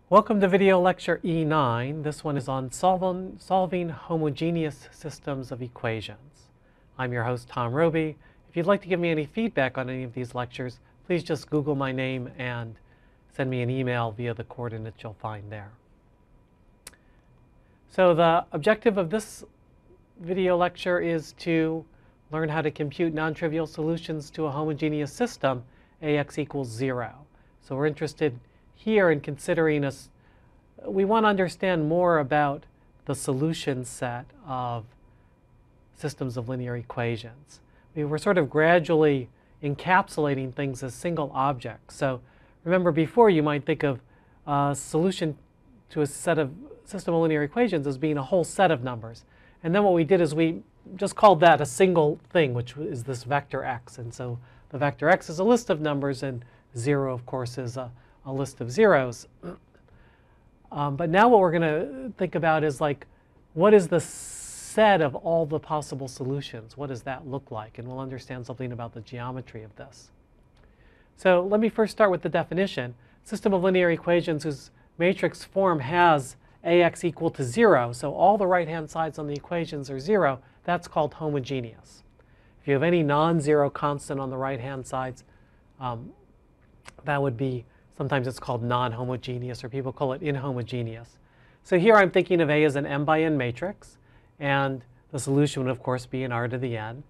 Welcome to video lecture E9. This one is on solving homogeneous systems of equations. I'm your host, Tom Roby. If you'd like to give me any feedback on any of these lectures, please just Google my name and send me an email via the coordinates you'll find there. So the objective of this video lecture is to learn how to compute non-trivial solutions to a homogeneous system, AX equals 0. So we're interested here in considering we want to understand more about the solution set of systems of linear equations. We're sort of gradually encapsulating things as single objects. So remember, before you might think of a solution to a system of linear equations as being a whole set of numbers. And then what we did is we just called that a single thing, which is this vector x. And so the vector x is a list of numbers, and 0, of course, is a list of zeros. But now what we're going to think about is what is the set of all the possible solutions? What does that look like? And we'll understand something about the geometry of this. So let me first start with the definition. System of linear equations whose matrix form has AX equal to 0. So all the right-hand sides on the equations are 0. That's called homogeneous. If you have any non-zero constant on the right-hand sides, that would be, sometimes it's called non-homogeneous, or people call it inhomogeneous. So here I'm thinking of A as an m by n matrix, and the solution would, of course, be an r to the n.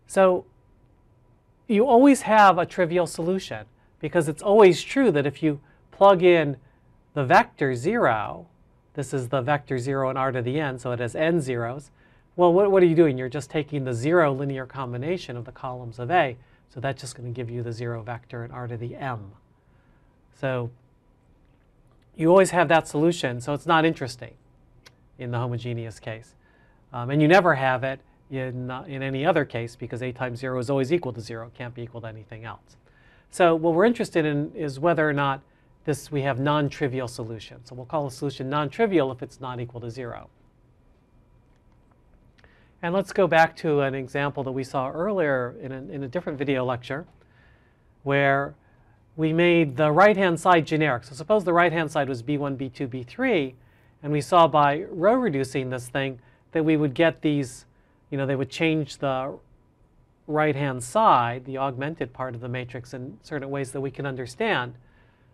So you always have a trivial solution, because it's always true that if you plug in the vector 0, this is the vector 0 and r to the n, so it has n zeros. Well, what are you doing? You're just taking the 0 linear combination of the columns of A. So that's just going to give you the 0 vector and r to the m. So you always have that solution, so it's not interesting in the homogeneous case. And you never have it in any other case, because A times 0 is always equal to 0. It can't be equal to anything else. So what we're interested in is whether or not we have non-trivial solutions. So we'll call a solution non-trivial if it's not equal to 0. And let's go back to an example that we saw earlier in a different video lecture, where we made the right-hand side generic. So suppose the right-hand side was b1, b2, b3, and we saw by row reducing this thing that we would get these, they would change the right-hand side, the augmented part of the matrix, in certain ways that we can understand.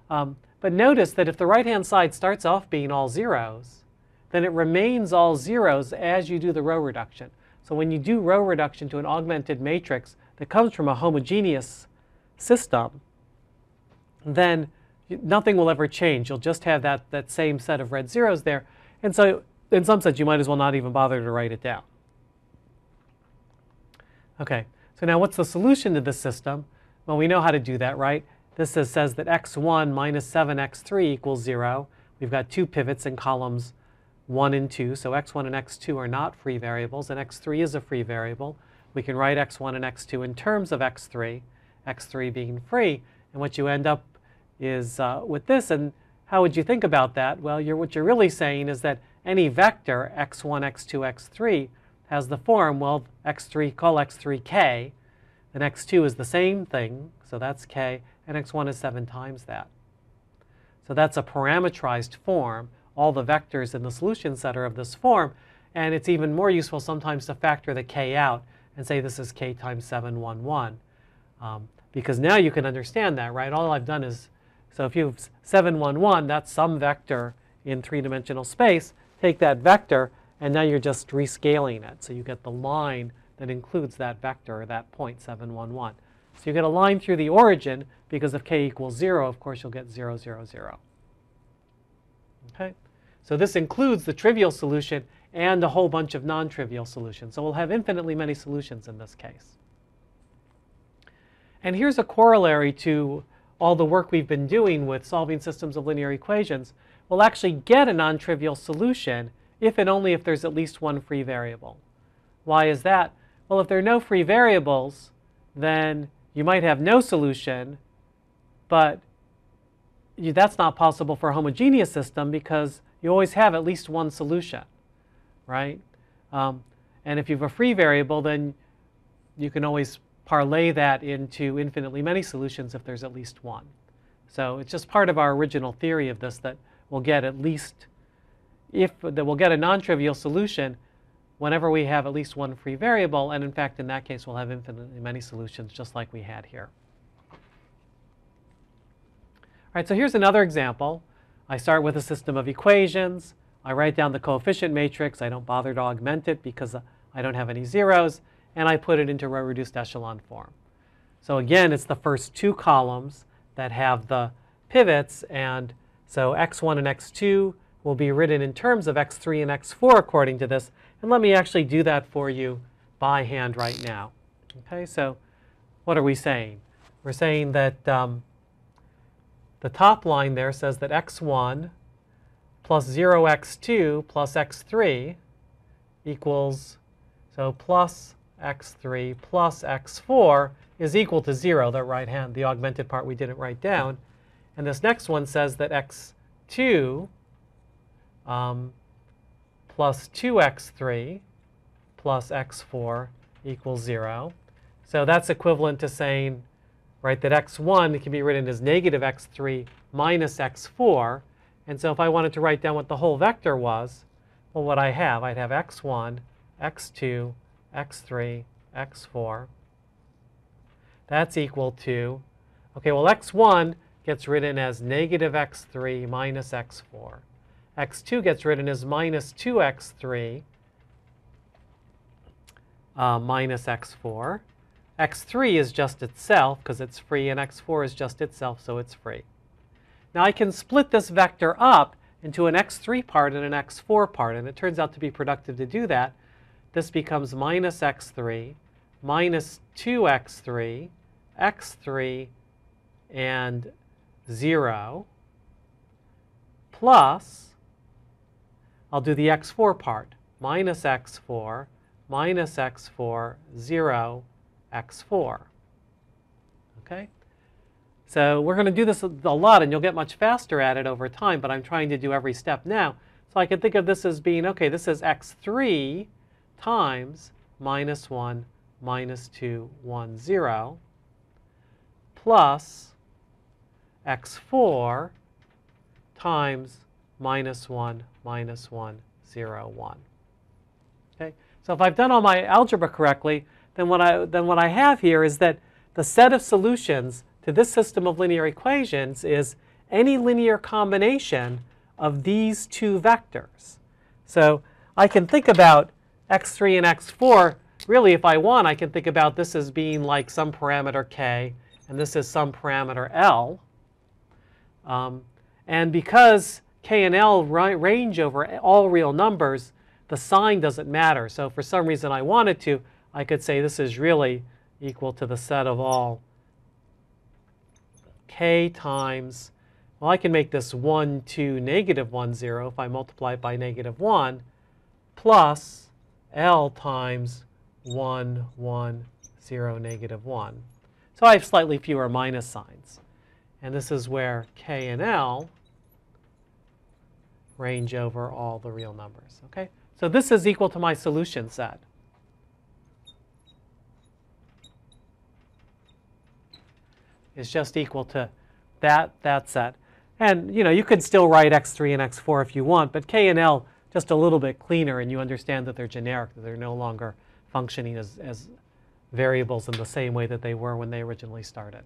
But notice that if the right-hand side starts off being all zeros, then it remains all zeros as you do the row reduction. So when you do row reduction to an augmented matrix that comes from a homogeneous system, then nothing will ever change. You'll just have that same set of red zeros there. And so in some sense, you might as well not even bother to write it down. OK, so now what's the solution to this system? Well, we know how to do that, right? This says that x1 minus 7x3 equals 0. We've got two pivots in columns 1 and 2. So x1 and x2 are not free variables, and x3 is a free variable. We can write x1 and x2 in terms of x3 being free. And what you end up is with this. And how would you think about that? Well, what you're really saying is that any vector, x1, x2, x3, has the form, well, x3, call x3 k. Then x2 is the same thing, so that's k. And x1 is 7 times that. So that's a parametrized form. All the vectors in the solution set are of this form. And it's even more useful sometimes to factor the k out and say this is k times 7, 1, 1. Because now you can understand that, right? All I've done is, so if you have 7, 1, 1, that's some vector in three-dimensional space. Take that vector, and now you're just rescaling it. So you get the line that includes that vector, or that point, 7, 1, 1. So you get a line through the origin, because if k equals 0, of course, you'll get 0, 0, 0. OK? So this includes the trivial solution and a whole bunch of non-trivial solutions. So we'll have infinitely many solutions in this case. And here's a corollary to all the work we've been doing with solving systems of linear equations. We'll actually get a non-trivial solution if and only if there's at least one free variable. Why is that? Well, if there are no free variables, then you might have no solution, but that's not possible for a homogeneous system because you always have at least one solution, right? And if you have a free variable, then you can always parlay that into infinitely many solutions if there's at least one. So it's just part of our original theory of this that we'll get at least, that we'll get a non-trivial solution whenever we have at least one free variable. And in fact, in that case, we'll have infinitely many solutions just like we had here. All right, so here's another example. I start with a system of equations. I write down the coefficient matrix. I don't bother to augment it because I don't have any zeros. And I put it into row-reduced echelon form. So again, it's the first two columns that have the pivots. And so x1 and x2 will be written in terms of x3 and x4 according to this. And let me actually do that for you by hand right now. Okay, so what are we saying? We're saying that the top line there says that x1 plus 0x2 plus x3 equals, so plus x3 plus x4 is equal to 0, the right hand, the augmented part we didn't write down. And this next one says that x2 plus 2x3 plus x4 equals 0. So that's equivalent to saying, right, that x1 can be written as negative x3 minus x4. And so if I wanted to write down what the whole vector was, well, what I'd have x1, x2, x3, x4. That's equal to, okay, well, x1 gets written as negative x3 minus x4. x2 gets written as minus 2x3 minus x4. x3 is just itself because it's free, and x4 is just itself, so it's free. Now I can split this vector up into an x3 part and an x4 part, and it turns out to be productive to do that. This becomes minus x3, minus 2x3, x3, and 0, plus, I'll do the x4 part, minus x4, minus x4, 0, x4. Okay? So we're going to do this a lot, and you'll get much faster at it over time, but I'm trying to do every step now. So I can think of this as being, okay, this is x3 times minus 1, minus 2, 1, 0, plus x4 times minus 1, minus 1, 0, 1. Okay? So if I've done all my algebra correctly, then what I have here is that the set of solutions to this system of linear equations is any linear combination of these two vectors. So I can think about x3 and x4. Really, if I want, I can think about this as being like some parameter k, and this is some parameter L. And because k and L range over all real numbers, the sign doesn't matter. So if for some reason I wanted to, I could say this is really equal to the set of all k times, well, I can make this 1, 2, negative 1, 0 if I multiply it by negative 1, plus L times 1, 1, 0, negative 1. So I have slightly fewer minus signs. And this is where k and L range over all the real numbers. Okay? So this is equal to my solution set. Is just equal to that set. And you could still write x3 and x4 if you want, but k and L just a little bit cleaner, and you understand that they're generic, that they're no longer functioning as variables in the same way that they were when they originally started.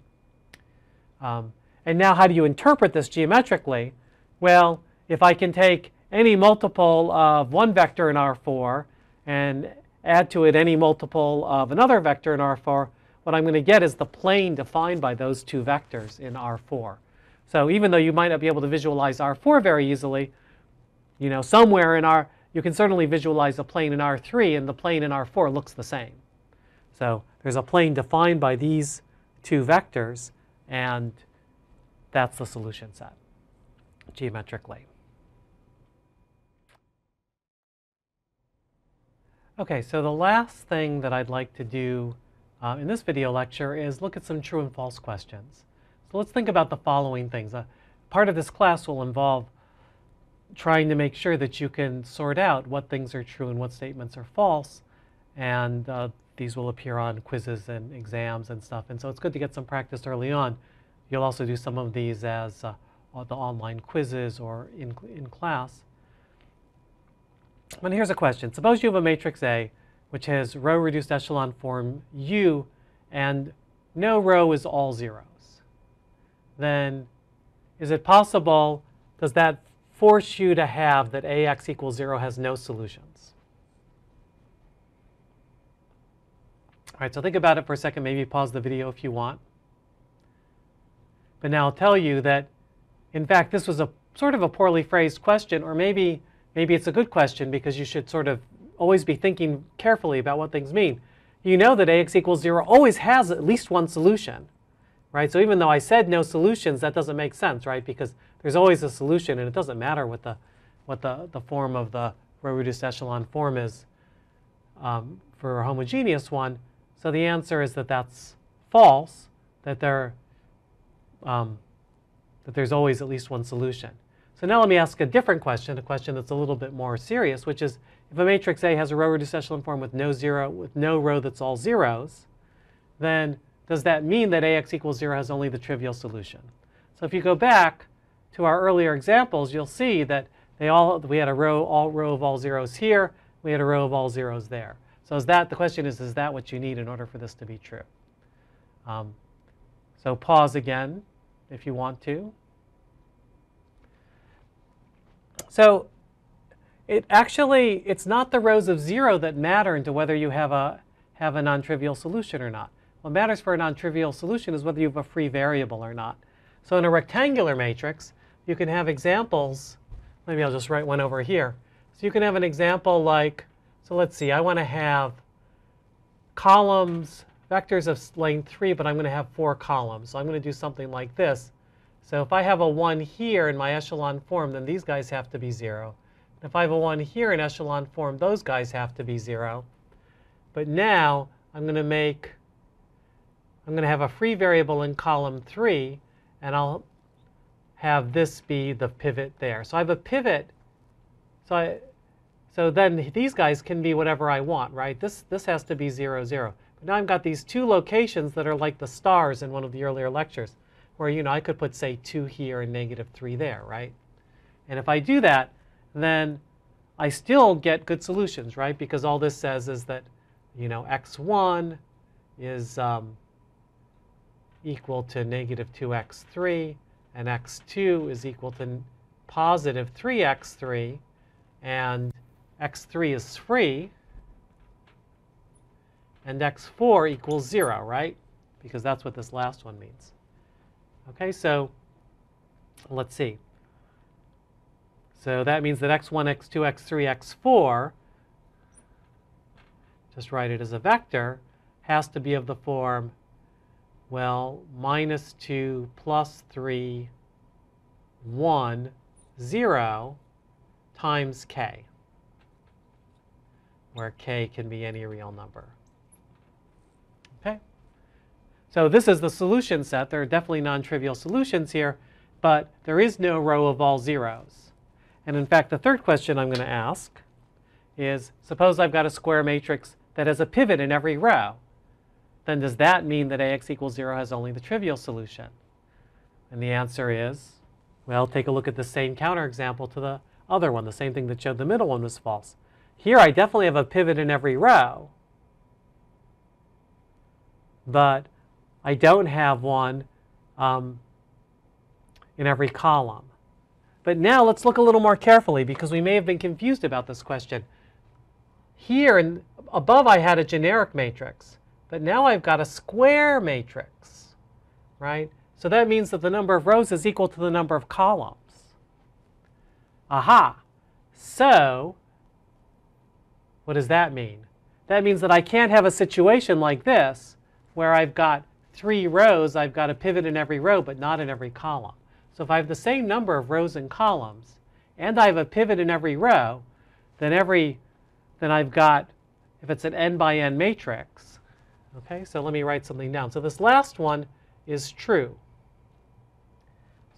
And now how do you interpret this geometrically? Well, if I can take any multiple of one vector in R4 and add to it any multiple of another vector in R4, what I'm going to get is the plane defined by those two vectors in R4. So even though you might not be able to visualize R4 very easily, somewhere in you can certainly visualize a plane in R3, and the plane in R4 looks the same. So there's a plane defined by these two vectors, and that's the solution set geometrically. Okay, so the last thing that I'd like to do in this video lecture is look at some true and false questions. So let's think about the following things. Part of this class will involve trying to make sure that you can sort out what things are true and what statements are false. And these will appear on quizzes and exams and stuff. And so it's good to get some practice early on You'll also do some of these as the online quizzes or in class. And here's a question. Suppose you have a matrix A which has row reduced echelon form U and no row is all zeros. Then is it possible, does that force you to have that AX equals 0 has no solutions? All right, so think about it for a second. Maybe pause the video if you want. But now I'll tell you that, in fact, this was a sort of a poorly phrased question, or maybe it's a good question because you should sort of always be thinking carefully about what things mean. You know that AX equals 0 always has at least one solution, right? So even though I said no solutions, that doesn't make sense, right? Because there's always a solution, and it doesn't matter what the form of the row reduced echelon form is for a homogeneous one. So the answer is that that's false, that there's always at least one solution. So now let me ask a different question, a question that's a little bit more serious, which is if a matrix A has a row reduced echelon form with no row that's all zeros, then does that mean that AX equals 0 has only the trivial solution? So if you go back to our earlier examples, you'll see that we had a row of all zeros here, we had a row of all zeros there. So the question is that what you need in order for this to be true? So pause again if you want to. So it's not the rows of 0 that matter into whether you have a non-trivial solution or not. What matters for a non-trivial solution is whether you have a free variable or not. So in a rectangular matrix, you can have examples. Maybe I'll just write one over here. So you can have an example like, so let's see, I want to have columns, vectors of length 3, but I'm going to have 4 columns. So I'm going to do something like this. So if I have a 1 here in my echelon form, then these guys have to be 0. If I have a 1 here in echelon form, those guys have to be 0. But now I'm going to have a free variable in column 3, and I'll have this be the pivot there. So I have a pivot. So then these guys can be whatever I want, right? This has to be 0, 0. But now I've got these two locations that are like the stars in one of the earlier lectures, where I could put, say, 2 here and -3 there, right? And if I do that, then I still get good solutions, right? Because all this says is that x1 is equal to -2x3, and x2 is equal to +3x3, and x3 is free, and x4 equals 0, right? Because that's what this last one means. Okay, so let's see. So that means that x1, x2, x3, x4, just write it as a vector, has to be of the form, well, -2, +3, 1, 0 times k, where k can be any real number. Okay? So this is the solution set. There are definitely non-trivial solutions here, but there is no row of all zeros. And in fact, the third question I'm going to ask is, suppose I've got a square matrix that has a pivot in every row. Then does that mean that AX equals 0 has only the trivial solution? And the answer is, well, take a look at the same counterexample to the other one, the same thing that showed the middle one was false. Here I definitely have a pivot in every row, but I don't have one in every column. But now let's look a little more carefully, because we may have been confused about this question. Here above I had a generic matrix, but now I've got a square matrix, right? So that means that the number of rows is equal to the number of columns. Aha! So what does that mean? That means that I can't have a situation like this, where I've got 3 rows, I've got a pivot in every row, but not in every column. So if I have the same number of rows and columns, and I have a pivot in every row, then I've got, if it's an n by n matrix, okay, so let me write something down. So this last one is true.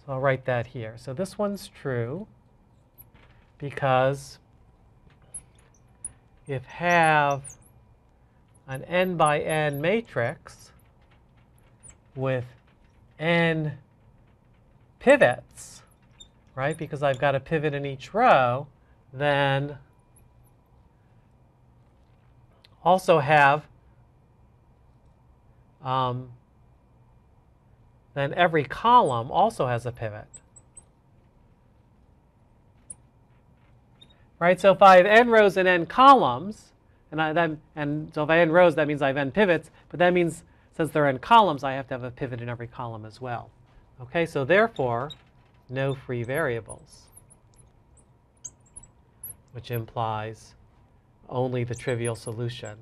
So I'll write that here. So this one's true because if have an n by n matrix with n pivots, right, because I've got a pivot in each row, then also have then every column also has a pivot. Right? So if I have n rows and n columns, so if I have n rows, that means I have n pivots, but that means since there are n columns, I have to have a pivot in every column as well. Okay, so therefore, no free variables, which implies only the trivial solution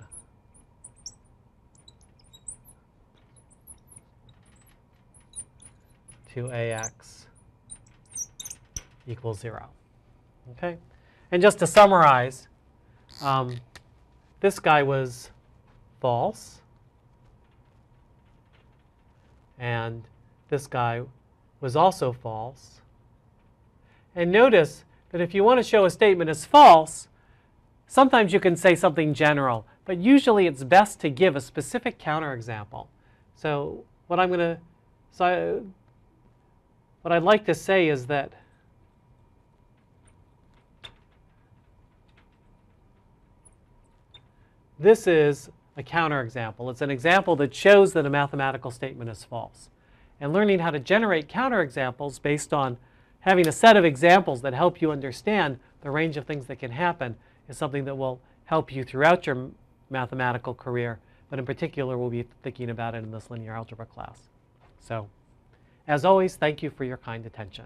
to AX equals 0. Okay? And just to summarize, this guy was false, and this guy was also false. And notice that if you want to show a statement as false, sometimes you can say something general, but usually it's best to give a specific counterexample. So what I'd like to say is that this is a counterexample. It's an example that shows that a mathematical statement is false. And learning how to generate counterexamples based on having a set of examples that help you understand the range of things that can happen is something that will help you throughout your mathematical career, but in particular we'll be thinking about it in this linear algebra class. So, as always, thank you for your kind attention.